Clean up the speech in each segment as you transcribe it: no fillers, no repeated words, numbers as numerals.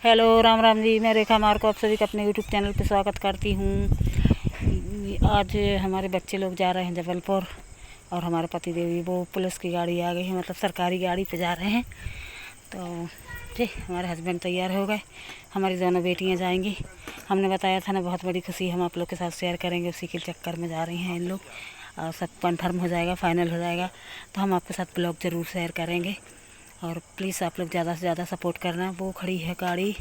Hello Ram Ram ji, मैं रेखा मार को आप सभी का अपने यूट्यूब चैनल पे स्वागत करती हूँ। आज हमारे बच्चे लोग जा रहे हैं जबलपुर और हमारे पति देवी वो पुलिस की गाड़ी आ गई है, मतलब सरकारी गाड़ी पे जा रहे हैं। तो जी हमारे हस्बैंड तैयार हो गए, हमारी दोनों बेटियाँ जाएंगी। हमने बताया था ना, बहुत बड़ी खुशी हम आप लोग के साथ शेयर करेंगे, उसी के चक्कर में जा रही हैं इन लोग। और सब कन्फर्म हो जाएगा, फाइनल हो जाएगा तो हम आपके साथ ब्लॉग ज़रूर शेयर करेंगे। और प्लीज़ आप लोग ज़्यादा से ज़्यादा सपोर्ट करना। वो खड़ी है गाड़ी,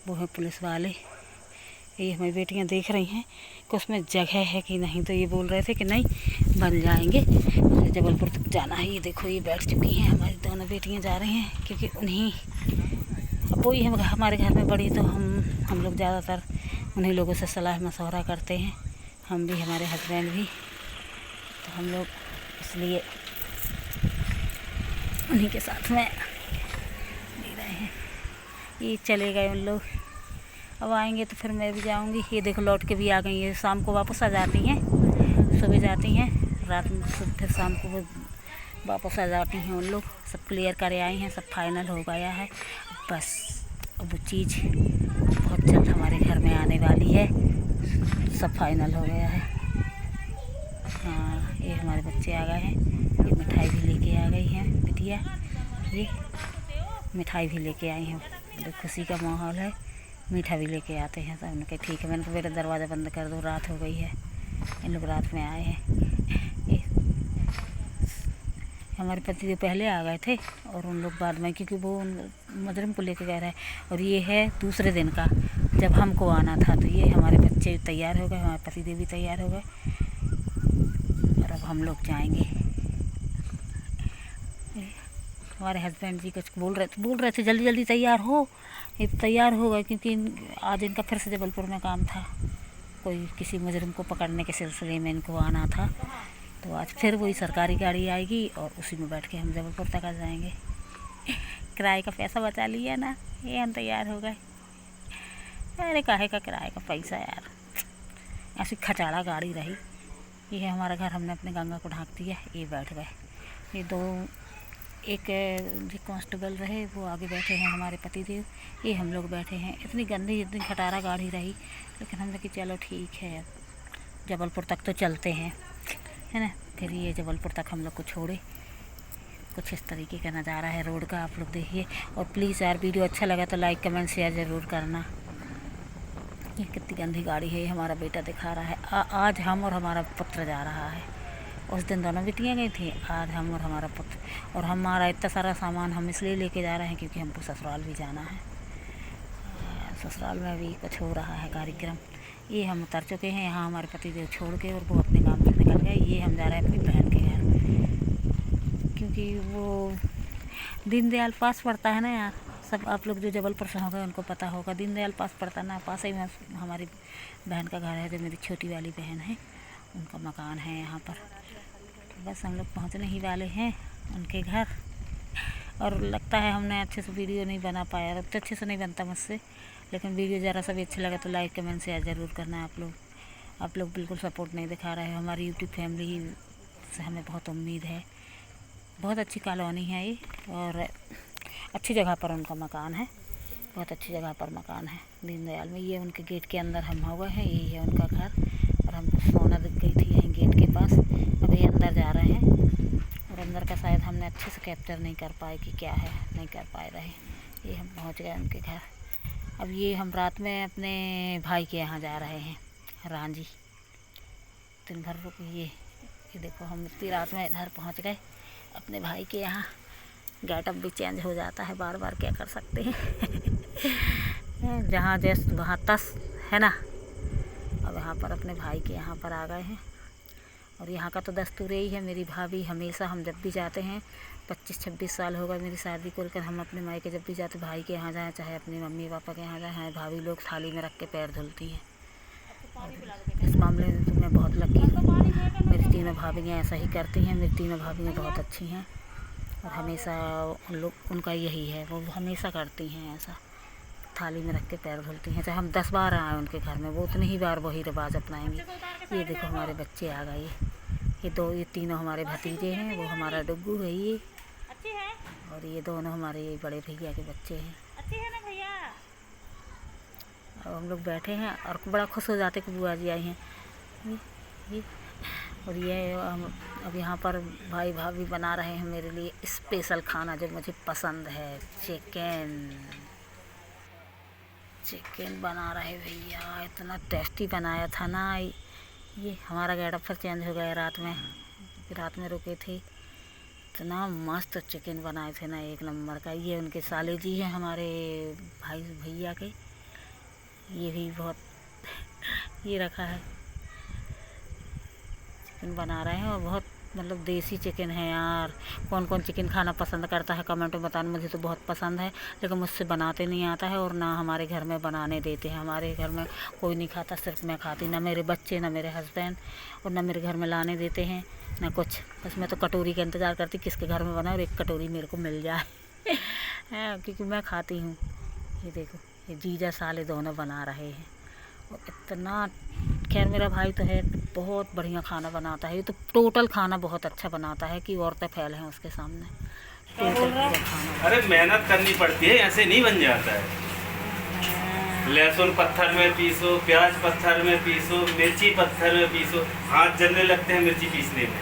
वो है पुलिस वाले। ये हमारी बेटियां देख रही हैं कि उसमें जगह है कि नहीं, तो ये बोल रहे थे कि नहीं बन जाएंगे, जबलपुर तक जाना है। ये देखो ये बैठ चुकी हैं, हमारी दोनों बेटियां जा रही हैं क्योंकि उन्हीं अब वही हम हमारे घर में बड़ी, तो हम लोग ज़्यादातर उन्हीं लोगों से सलाह मशवरा करते हैं, हम भी हमारे हस्बैंड भी। तो हम लोग इसलिए उन्हीं के साथ में ले रहे हैं। ये चले गए उन लोग, अब आएंगे तो फिर मैं भी जाऊंगी। ये देखो लौट के भी आ गई है, शाम को वापस आ जाती हैं, सुबह जाती हैं, रात में फिर शाम को वो वापस आ जाती हैं। उन लोग सब क्लियर करे आई हैं, सब फाइनल हो गया है। बस अब वो चीज़ बहुत जल्द हमारे घर में आने वाली है, सब फाइनल हो गया है। हाँ, ये हमारे बच्चे आ गए हैं, ये मिठाई भी लेके आ गई हैं बिटिया, ये मिठाई भी लेके आई हैं। तो खुशी का माहौल है, मीठा भी लेके आते हैं सब। उनके ठीक है, मैंने कहा बेटा दरवाज़ा बंद कर दो, रात हो गई है। इन लोग रात में आए हैं। ये हमारे पति जो पहले आ गए थे और उन लोग बाद में, क्योंकि वो मजरम को लेके गए रहे। और ये है दूसरे दिन का, जब हमको आना था। तो ये हमारे बच्चे तैयार हो गए, हमारे पति देव भी तैयार हो गए और अब हम लोग जाएंगे। हमारे हस्बैंड जी कुछ बोल रहे थे जल्दी जल्दी तैयार हो। ये तैयार हो गए क्योंकि आज इनका फिर से जबलपुर में काम था, कोई किसी मुजरिम को पकड़ने के सिलसिले में इनको आना था। तो आज फिर वही सरकारी गाड़ी आएगी और उसी में बैठ के हम जबलपुर तक आ जाएंगे। किराए का पैसा बचा लिया ना, ये हम तैयार हो गए। अरे काहे का किराए का पैसा यार, ऐसी खचाड़ा गाड़ी रही। ये है हमारा घर, हमने अपने गंगा को ढाँक दिया, ये बैठ गए। ये दो एक जो कांस्टेबल रहे वो आगे बैठे हैं, हमारे पति देव, ये हम लोग बैठे हैं। इतनी गंदी इतनी खटारा गाड़ी रही, लेकिन हमने कि चलो ठीक है, जबलपुर तक तो चलते हैं, है ना। फिर ये जबलपुर तक हम लोग को छोड़े। कुछ इस तरीके का नज़ारा है रोड का, आप लोग देखिए। और प्लीज़ यार वीडियो अच्छा लगा तो लाइक कमेंट शेयर ज़रूर करना। ये कितनी गंदी गाड़ी है, ये हमारा बेटा दिखा रहा है। आज हम और हमारा पुत्र जा रहा है, उस दिन दोनों बेटियाँ गई थी, आज हम और हमारा पुत्र। और हमारा इतना सारा सामान हम इसलिए लेके जा रहे हैं क्योंकि हमको ससुराल भी जाना है। ससुराल में भी कुछ हो रहा है कार्यक्रम। ये हम उतर चुके हैं यहाँ, हमारे पति देव छोड़ के, और वो अपने काम से निकल गए। ये हम जा रहे हैं अपनी बहन के घर, क्योंकि वो दीनदयाल पास पड़ता है ना यार। सब आप लोग जो जबलपुर से होंगे उनको पता होगा, दीनदयाल पास पड़ता ना, पास ही में हमारी बहन का घर है, जो मेरी छोटी वाली बहन है, उनका मकान है यहाँ पर। बस हम लोग पहुँचने ही वाले हैं उनके घर। और लगता है हमने अच्छे से वीडियो नहीं बना पाया, अब तो अच्छे से नहीं बनता मुझसे, लेकिन वीडियो ज़रा सा भी अच्छा लगा तो लाइक कमेंट शेयर ज़रूर करना। आप लोग बिल्कुल सपोर्ट नहीं दिखा रहे हैं। हमारी यूट्यूब फैमिली से हमें बहुत उम्मीद है। बहुत अच्छी कॉलोनी है ये, और अच्छी जगह पर उनका मकान है, बहुत अच्छी जगह पर मकान है दीनदयाल में। ये उनके गेट के अंदर हम हो गए हैं, यही है उनका घर। और हमको सोना दिख गई थी यहीं गेट के पास, अभी अंदर जा रहे हैं। और अंदर का शायद हमने अच्छे से कैप्चर नहीं कर पाए कि क्या है, नहीं कर पाए रहे। ये हम पहुंच गए उनके घर। अब ये हम रात में अपने भाई के यहाँ जा रहे हैं, रांझी। दिन भर रुक, ये देखो हम इतनी रात में इधर पहुंच गए अपने भाई के यहाँ। गेटअप भी चेंज हो जाता है बार बार, क्या कर सकते हैं। जहाँ जैस वहाँ तस है ना। अब यहाँ पर अपने भाई के यहाँ पर आ गए हैं। और यहाँ का तो दस्तूर यही है, मेरी भाभी हमेशा, हम जब भी जाते हैं, 25-26 साल हो गए मेरी शादी को, लेकर हम अपने मायके जब भी जाते भाई के यहाँ जाएँ, चाहे अपनी मम्मी पापा के यहाँ जाएँ, भाभी लोग थाली में रख के पैर धुलती हैं। इस मामले में तो मैं बहुत लकी हूँ, मेरी तीनों भाभियाँ ऐसा ही करती हैं। मेरी तीनों भाभियाँ बहुत अच्छी हैं और हमेशा उन लोग, उनका यही है, वो हमेशा करती हैं ऐसा, थाली में रख के पैर धुलती हैं। चाहे हम 10 बार आए उनके घर में, वो उतनी ही बार वही रिवाज अपनाएंगी। ये देखो हमारे बच्चे आ गए, ये तीनों हमारे भतीजे हैं, वो हमारा डुग्गू है ये, और ये दोनों हमारे बड़े भैया के बच्चे हैं। अब हम लोग बैठे हैं और बड़ा खुश हो जाते कि बुआ जी आई हैं। ये और ये अब यहाँ पर भाई भाभी बना रहे हैं मेरे लिए स्पेशल खाना जो मुझे पसंद है, चिकन बना रहे भैया। इतना टेस्टी बनाया था ना। ये हमारा गेटअप फिर चेंज हो गया रात में रुके थे। इतना मस्त चिकन बनाए थे ना, एक नंबर का। ये उनके साले जी हैं हमारे भाई भैया के, ये भी बहुत ये रखा है, चिकन बना रहे हैं और बहुत मतलब देसी चिकन है यार। कौन कौन चिकन खाना पसंद करता है कमेंट में बताना। मुझे तो बहुत पसंद है, लेकिन मुझसे बनाते नहीं आता है और ना हमारे घर में बनाने देते हैं। हमारे घर में कोई नहीं खाता, सिर्फ मैं खाती, ना मेरे बच्चे ना मेरे हस्बैंड, और ना मेरे घर में लाने देते हैं ना कुछ। बस मैं तो कटोरी का इंतज़ार करती किसके घर में बनाए और एक कटोरी मेरे को मिल जाए क्योंकि मैं खाती हूँ। ये देखो, ये जीजा साले दोनों बना रहे हैं और इतना, खैर मेरा भाई तो है बहुत बढ़िया खाना बनाता है। ये तो टोटल खाना बहुत अच्छा बनाता है कि औरतें फैल हैं उसके सामने। टोटल खाना, अरे मेहनत करनी पड़ती है, ऐसे नहीं बन जाता है। लहसुन पत्थर में पीसो, प्याज पत्थर में पीसो, मिर्ची पत्थर में पीसो, हाथ जलने लगते हैं मिर्ची पीसने में,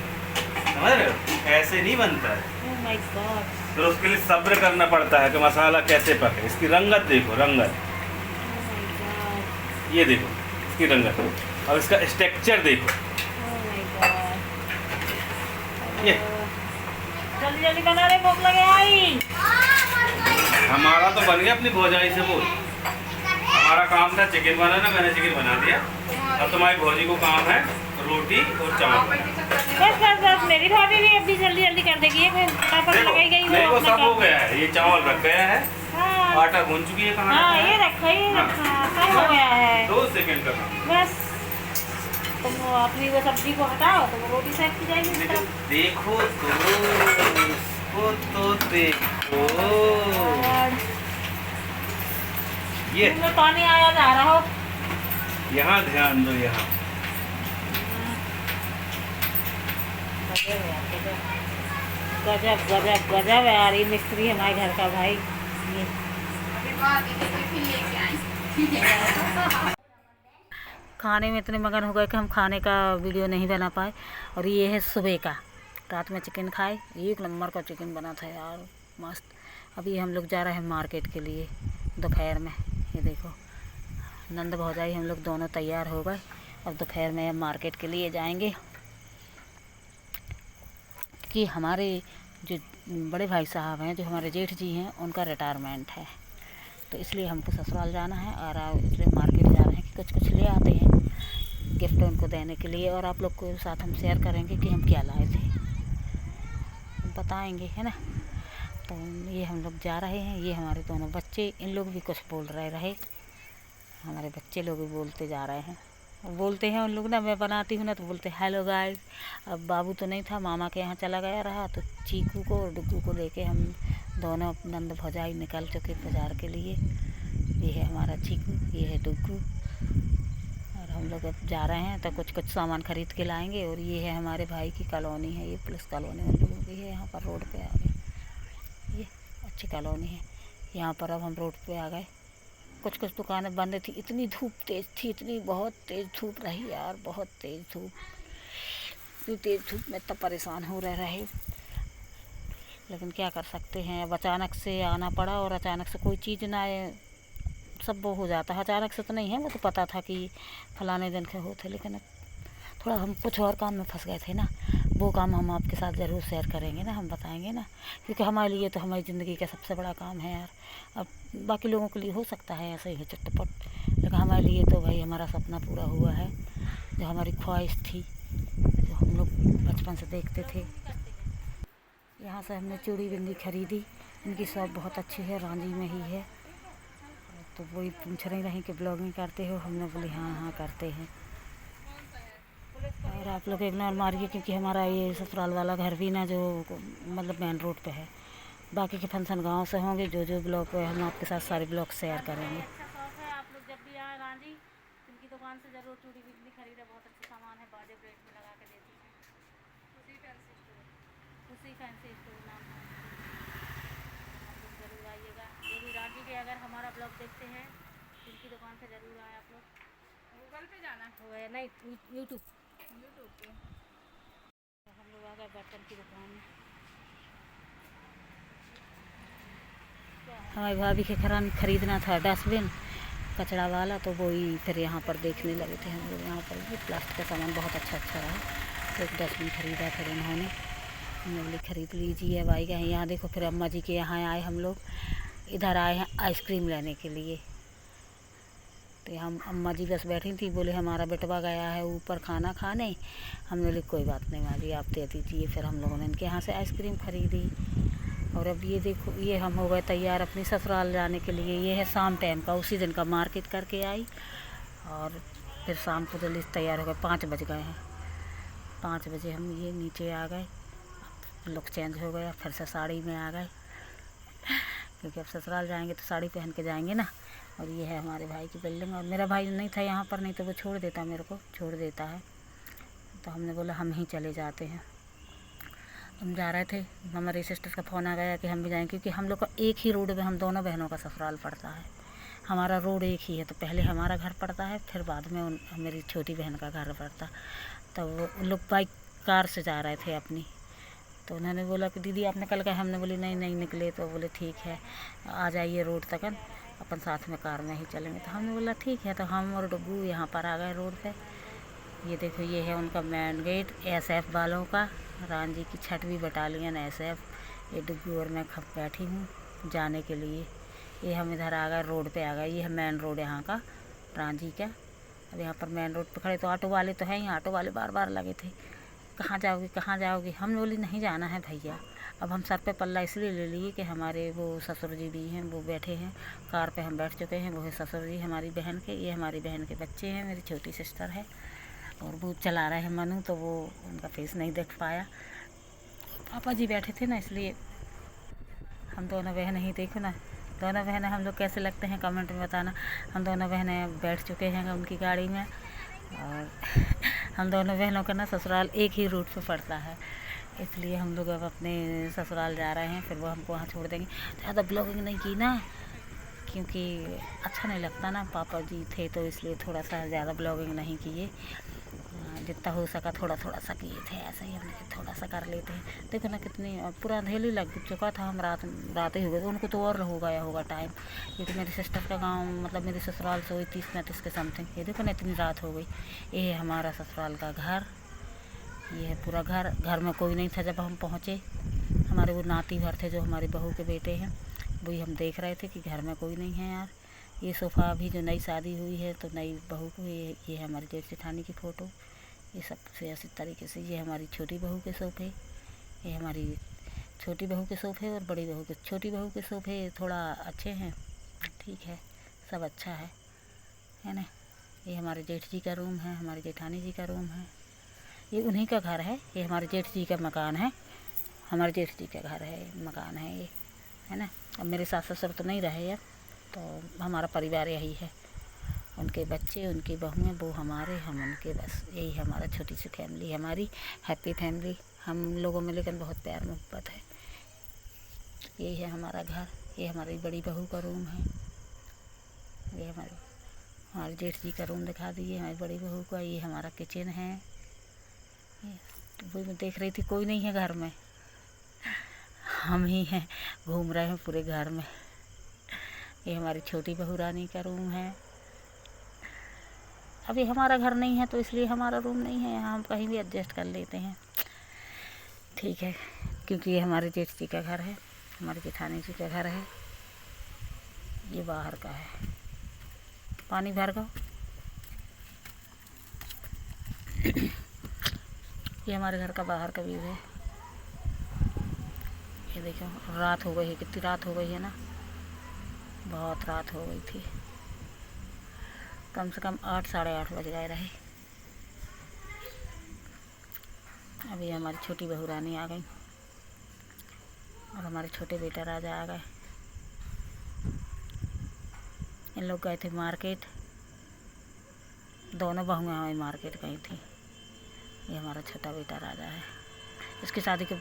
समझ रहे हो? ऐसे नहीं बनता है। Oh my God. फिर उसके लिए सब्र करना पड़ता है कि मसाला कैसे पके। इसकी रंगत देखो, रंगत ये देखो, इसकी रंगत, और इसका स्ट्रक्चर देखो। ये जल्दी जल्दी बना रहे, भूख लगे आई। हमारा तो बन गया अपनी भौजाई से बोल। हमारा काम था चिकन बनाना, मैंने चिकन बना दिया। अब तुम्हारी भौजी को काम है रोटी और चावल बनाना। बस मेरी भाभी भी अभी जल्दी जल्दी कर देगी। लगाई गई देखो सब हो गया है। ये चावल रख गया है, हाँ। आटा भून चुकी है, कहाँ हाँ, ये रखा ही सब हो गया है। 2 सेकंड का काम। बस तुम अपनी वो सब्जी को हटाओ तो वो रोटी सेट की जाएगी। देखो तो उसको तो देखो, ये पानी आया जा रहा हो, यहाँ ध्यान दो, यहाँ गजब गजब गजब यार। ये मिस्त्री हमारे घर का भाई। ये खाने में इतने मगन हो गए कि हम खाने का वीडियो नहीं बना पाए। और ये है सुबह का, रात में चिकन खाए, एक नंबर का चिकन बना था यार, मस्त। अभी हम लोग जा रहे हैं मार्केट के लिए दोपहर में। ये देखो नंद भौजाई हम लोग दोनों तैयार हो गए। अब दोपहर में मार्केट के लिए जाएंगे कि हमारे जो बड़े भाई साहब हैं, जो हमारे जेठ जी हैं, उनका रिटायरमेंट है, तो इसलिए हमको ससुराल जाना है और इसलिए मार्केट जा रहे हैं कि कुछ ले आते हैं गिफ्ट उनको देने के लिए। और आप लोग को साथ हम शेयर करेंगे कि हम क्या लाए थे, बताएंगे, है ना। तो ये हम लोग जा रहे हैं। ये हमारे दोनों बच्चे, इन लोग भी कुछ बोल रहे हमारे बच्चे लोग भी बोलते जा रहे हैं। बोलते हैं उन लोग ना, मैं बनाती हूँ ना तो बोलते हैं हेलो गाइस। अब बाबू तो नहीं था, मामा के यहाँ चला गया रहा, तो चीकू को और डुग्गू को लेके हम दोनों नंद भौजाई निकल चुके बाज़ार के लिए। ये है हमारा चीकू, ये है डुग्गू, और हम लोग अब जा रहे हैं तो कुछ कुछ सामान ख़रीद के लाएंगे। और ये है हमारे भाई की कॉलोनी है, ये पुलिस कॉलोनी उन लोगों की है। यहाँ पर रोड पे आ गए, ये अच्छी कॉलोनी है। यहाँ पर अब हम रोड पे आ गए। कुछ कुछ दुकानें बंद थी, इतनी धूप तेज़ थी, इतनी बहुत तेज़ धूप रही यार, बहुत तेज़ धूप। इतनी तेज़ धूप में तब परेशान हो रहे, लेकिन क्या कर सकते हैं। अब अचानक से आना पड़ा और अचानक से कोई चीज़ ना सब वो हो जाता है। अचानक से तो नहीं है, वो तो पता था कि फलाने दिन के होते, लेकिन थोड़ा हम कुछ और काम में फंस गए थे ना। वो काम हम आपके साथ ज़रूर शेयर करेंगे ना, हम बताएंगे ना, क्योंकि हमारे लिए तो हमारी ज़िंदगी का सबसे बड़ा काम है यार। अब बाकी लोगों के लिए हो सकता है ऐसे ही चटपट, लेकिन हमारे लिए तो भाई हमारा सपना पूरा हुआ है, जो हमारी ख्वाहिश थी, जो हम लोग बचपन से देखते थे। यहाँ से हमने चूड़ी बिंदी खरीदी। इनकी शॉप बहुत अच्छी है, रांझी में ही है। तो वही पूछ रही रही कि ब्लॉगिंग करते हो, हमने बोली हाँ हाँ करते हैं। और आप लोग इग्नोर मारिए, क्योंकि हमारा ये ससुराल वाला घर भी ना जो मतलब मेन रोड पे है। बाकी के फंक्शन गांव से होंगे, जो ब्लॉग पे हम आपके साथ सारे ब्लॉग शेयर करेंगे। आप लोग जब भी आए रांझी, इनकी दुकान से ज़रूर चूड़ी बिजली खरीदे, बहुत अच्छा सामान है, वाजिब रेट में लगा के देती है। उसी फैंसी स्टोर नाम है। आप लोग ज़रूर आइएगा, जो भी रांझी के अगर हमारा ब्लॉग देखते हैं, इनकी दुकान दुकान पे जरूर आए आप लोग। गूगल पे जाना हो गया नहीं, यूट्यूब यूट्यूब पे। तो हम लोग आ गए बर्तन की दुकान में। हमारी भाभी के घर खरीदना था डस्टबिन कचरा वाला, तो वही फिर यहाँ पर देखने लगे थे हम लोग। यहाँ पर भी प्लास्टिक का सामान बहुत अच्छा रहा, तो एक डस्टबिन ख़रीदा फिर उन्होंने। हम लोग खरीद लीजिए भाई का। यहाँ देखो, फिर अम्मा जी के यहाँ आए हम लोग, इधर आए हैं आइसक्रीम लेने के लिए। तो हम अम्मा जी बस बैठी थी, बोले हमारा बेटवा गया है ऊपर खाना खाने। हम बोले कोई बात नहीं माँ जी, आप दे दीजिए। फिर हम लोगों ने इनके यहाँ से आइसक्रीम ख़रीदी। और अब ये देखो, ये हम हो गए तैयार अपनी ससुराल जाने के लिए। ये है शाम टाइम का, उसी दिन का मार्केट करके आई और फिर शाम को जल्दी तैयार हो गए। 5 बज गए हैं। 5 बजे हम ये नीचे आ गए। लुक चेंज हो गया, फिर से साड़ी में आ गए, क्योंकि अब ससुराल जाएंगे तो साड़ी पहन के जाएंगे ना। और ये है हमारे भाई की बिल्डिंग। और मेरा भाई नहीं था यहाँ पर, नहीं तो वो छोड़ देता, मेरे को छोड़ देता है। तो हमने बोला हम ही चले जाते हैं। हम जा रहे थे, हमारी सिस्टर का फ़ोन आ गया कि हम भी जाएंगे, क्योंकि हम लोग का एक ही रोड में हम दोनों बहनों का ससुराल पड़ता है। हमारा रोड एक ही है, तो पहले हमारा घर पड़ता है, फिर बाद में मेरी छोटी बहन का घर पड़ता। तो वो लोग बाइक कार से जा रहे थे अपनी। तो उन्होंने बोला कि दीदी आप निकल गए। हमने बोली नहीं नहीं निकले। तो बोले ठीक है, आ जाइए रोड तक, अपन साथ में कार में ही चलेंगे। तो हमने बोला ठीक है। तो हम और डब्बू यहाँ पर आ गए रोड पे। ये देखो, ये है उनका मेन गेट, SF वालों का, रांझी की 6वीं बटालियन SF। ये डब्बू और मैं बैठी हूँ जाने के लिए। ये हम इधर आ गए, रोड पे आ गए। ये है मेन रोड यहाँ का, रांझी का। अब यहाँ पर मेन रोड पे खड़े, तो ऑटो वाले तो हैं ही। ऑटो वाले बार बार लगे थे, कहाँ जाओगी कहाँ जाओगी। हम बोली नहीं जाना है भैया। अब हम सर पे पल्ला इसलिए ले लिए कि हमारे वो ससुर जी भी हैं, वो बैठे हैं कार पे, हम बैठ चुके हैं। वो है ससुर जी हमारी बहन के, ये हमारी बहन के बच्चे हैं, मेरी छोटी सिस्टर है। और वो चला रहे हैं मनु, तो वो उनका फेस नहीं देख पाया। पापा जी बैठे थे ना, इसलिए हम दोनों बहनें ही देखो ना, दोनों बहनें हम लोग कैसे लगते हैं कमेंट में बताना। हम दोनों बहनें बैठ चुके हैं उनकी गाड़ी में। और हम दोनों बहनों का ना ससुराल एक ही रूट पे पड़ता है, इसलिए हम लोग अब अपने ससुराल जा रहे हैं। फिर वो हमको वहाँ छोड़ देंगे। ज़्यादा ब्लॉगिंग नहीं की ना, क्योंकि अच्छा नहीं लगता ना, पापा जी थे तो इसलिए थोड़ा सा ज़्यादा ब्लॉगिंग नहीं किए। जितना हो सका थोड़ा थोड़ा सा किए थे, ऐसा ही हमने थोड़ा सा कर लेते हैं। देखो ना कितनी पूरा अंधेली लग चुका था। हम रात ही हो गए, तो उनको तो और हो गया होगा टाइम, क्योंकि मेरी सिस्टर का गांव मतलब मेरी ससुराल से हुई 30-35 के समथिंग। ये देखो ना इतनी रात हो गई। ये है हमारा ससुराल का घर। ये है पूरा घर। घर में कोई नहीं था जब हम पहुँचे। हमारे वो नाती भर थे जो हमारी बहू के बेटे हैं, वही हम देख रहे थे कि घर में कोई नहीं है यार। ये सोफ़ा अभी जो नई शादी हुई है तो नई बहू को, ये है हमारी जेठ जेठानी की फ़ोटो। ये सब से ऐसी तरीके से, ये हमारी छोटी बहू के सोफ़े, ये हमारी छोटी बहू के सोफ़े और बड़ी बहू के। छोटी बहू के सोफ़े थोड़ा अच्छे हैं, ठीक है, सब अच्छा है ना। ये हमारे जेठ जी का रूम है, हमारी जेठानी जी का रूम है। ये उन्हीं का घर है, ये हमारे जेठ जी का मकान है, हमारे जेठ जी का घर है, मकान है ये, है ना। अब मेरे सास ससुर तो नहीं रहे अब, तो हमारा परिवार यही है। उनके बच्चे, उनकी बहुएं, वो हमारे, हम उनके, बस यही हमारा छोटी सी फैमिली, हमारी हैप्पी फैमिली। हम लोगों में लेकिन बहुत प्यार मोहब्बत है। यही है हमारा घर। ये हमारी बड़ी बहू का रूम है। ये हमारे जेठ जी का रूम दिखा दिए, हमारी बड़ी बहू का। ये हमारा किचन है। वही मैं देख रही थी, कोई नहीं है घर में, हम ही हैं, घूम रहे हैं पूरे घर में। ये हमारी छोटी बहू रानी का रूम है। अभी हमारा घर नहीं है तो इसलिए हमारा रूम नहीं है, यहाँ हम कहीं भी एडजस्ट कर लेते हैं, ठीक है, क्योंकि ये हमारे जेठ जी का घर है, हमारे जेठानी जी का घर है। ये बाहर का है। पानी भर गो। ये हमारे घर का बाहर का व्यू है। ये देखो, रात हो गई है, कितनी रात हो गई है ना, बहुत रात हो गई थी। कम से कम 8 साढ़े 8 बज गए रहे। अभी हमारी छोटी बहू रानी आ गई और हमारे छोटे बेटा राजा आ गए। इन लोग गए थे मार्केट, दोनों बहुएं हमारी मार्केट गई थी। ये हमारा छोटा बेटा राजा है। इसकी शादी के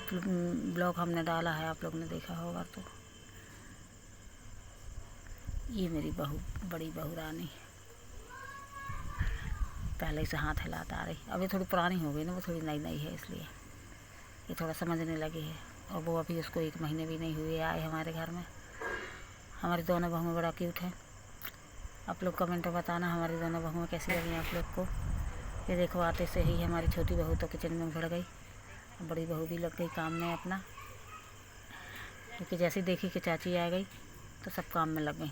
ब्लॉग हमने डाला है, आप लोग ने देखा होगा। तो ये मेरी बहू, बड़ी बहू रानी। पहले से हाथ हिलाता आ रही। अब ये थोड़ी पुरानी हो गई ना, वो थोड़ी नई नई है, इसलिए ये थोड़ा समझने लगी है। और वो अभी उसको 1 महीने भी नहीं हुए आए हमारे घर में। हमारी दोनों बहुएं बड़ा क्यूट हैं। आप लोग कमेंट में बताना हमारी दोनों बहुएं कैसी लगी आप लोग को। ये देखो आते से ही हमारी छोटी बहू तो किचन में भड़ गई, बड़ी बहू भी लग गई काम में अपना, क्योंकि जैसे देखी कि चाची आ गई तो सब काम में लग गई।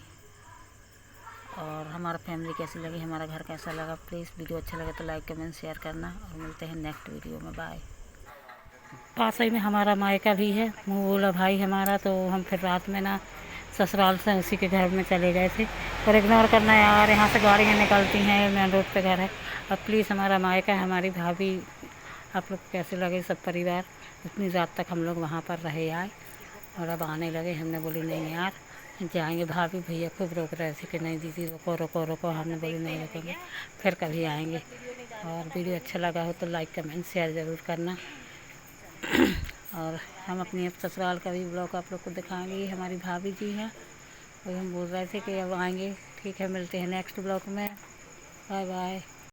और हमारा फैमिली कैसी लगी, हमारा घर कैसा लगा, प्लीज़ वीडियो अच्छा लगे तो लाइक कमेंट शेयर करना। और मिलते हैं नेक्स्ट वीडियो में, बाय। पास ही में हमारा मायका भी है, मुँह बोला भाई हमारा, तो हम फिर रात में ना ससुराल से उसी के घर में चले गए थे। पर इग्नोर करना यार, यहाँ से गाड़ियाँ निकलती हैं, मेन रोड पे घर है। अब प्लीज़ हमारा मायका, हमारी भाभी, आप लोग कैसे लगे सब परिवार। इतनी रात तक हम लोग वहाँ पर रहे आए और अब आने लगे। हमने बोली नहीं यार जाएंगे, भाभी भैया खूब रोक रहे थे कि नहीं दीदी रुको रुको रुको, हमने बोली नहीं रुकेंगे, फिर कभी आएंगे। और वीडियो अच्छा लगा हो तो लाइक कमेंट शेयर ज़रूर करना। और हम अपनी अब ससुराल का भी ब्लॉग आप लोग को दिखाएंगे। ये हमारी भाभी जी हैं, वही हम बोल रहे थे कि अब आएंगे। ठीक है, मिलते हैं नेक्स्ट ब्लॉग में, बाय बाय।